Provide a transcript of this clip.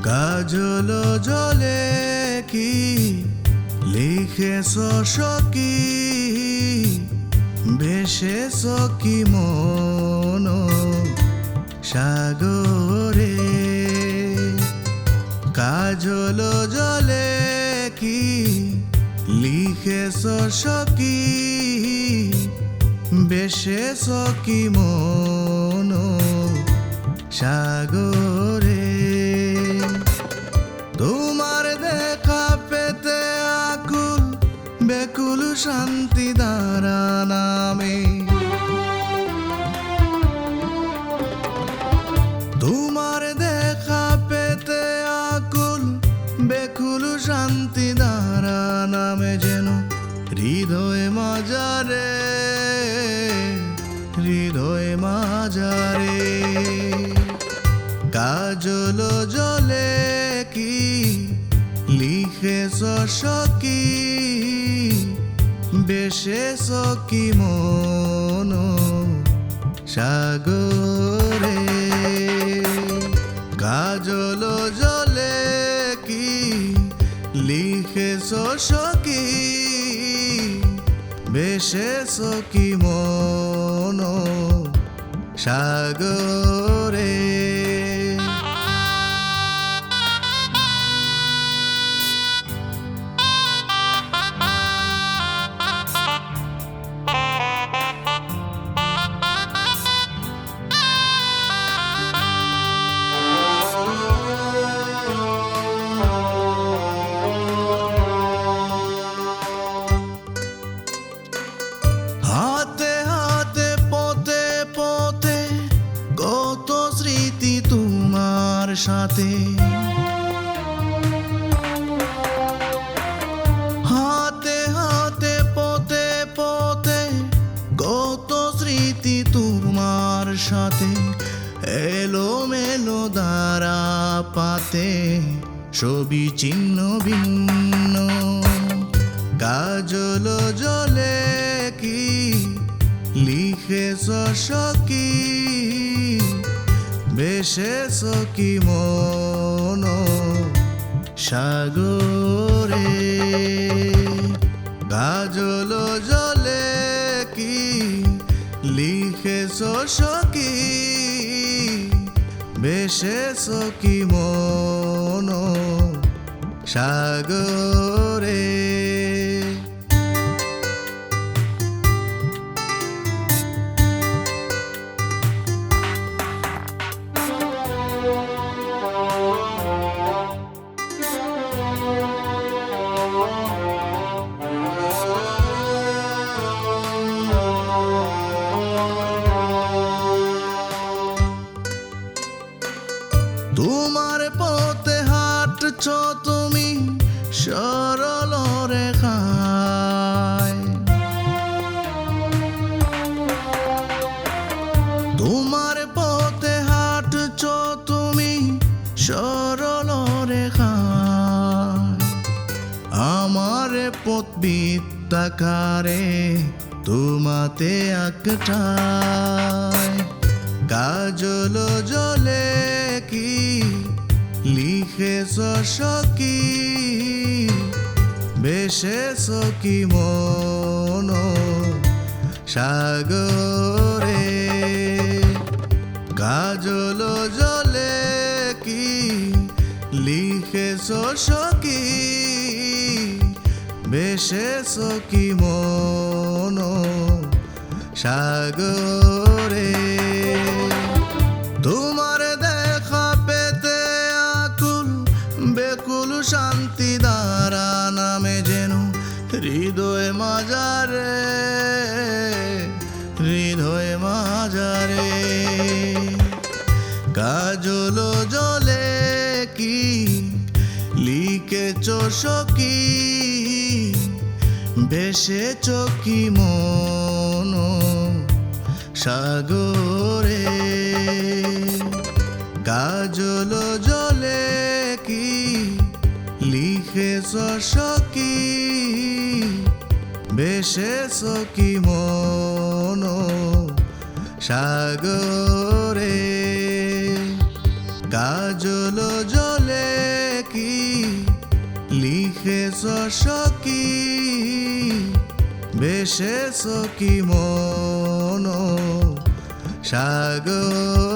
কাজল জলে কি লিখেছ সখী, ভেসেছ কি মন সাগরে। কাজল জলে কি লিখেছ সখী, ভেসেছ কি মন সাগরে। তোমার দেখা পেতে আকুল বেকুল শান্তি দ্বারা নামে। তোমার দেখা পেতে আকুল বেকুল শান্তি দ্বারা নামে, যেন হৃদয় মাজারে, হৃদয় মাজারে। কাজল জলে কি লিখেছ সখী, ভেসেছ কি মন সাগরে। কাজল জলে কি লিখেছ সখী, ভেসেছ কি মন সাগরে। হাতে হাতে পথে পথে কত স্মৃতি তোমার সাথে। হাতে হাতে পথে পথে কত স্মৃতি তোমার সাথে। এলো মেলো দ্বারা পাতে ছবি চিহ্ন ভিন্ন। কাজল জলে কি লিখেছ সখী, ভেসেছ কি মন সাগরে। কাজল জলে কি লিখেছ সখী, ভেসেছ কি মন সাগরে। তোমার পথে হাঁটছ তুমি সরল রেখায়। তোমার পথে হাঁটছ তুমি সরল রেখায়। আমার পথ বৃত্তাকারে তোমাতে আঁকটায়। কাজল জলে কি লিখেছ সখী, ভেসেছ কি মন সাগরে। কাজল জলে কি লিখেছ সখী, ভেসেছ কি মন সাগরে। তোমার দেখা পেতে আকুল বেকুল শান্তি দ্বারা নামে, যেন হৃদয় মাজারে, হৃদয় মাজারে। কাজল জলে কি লিখেছ সখী, ভেসেছ কি মন সাগরে। কাজল জলে কি লিখেছ সখী, ভেসেছ কি মন সাগরে। কাজল জলে কি লিখেছ সখী বেশেষ কি মন সাগর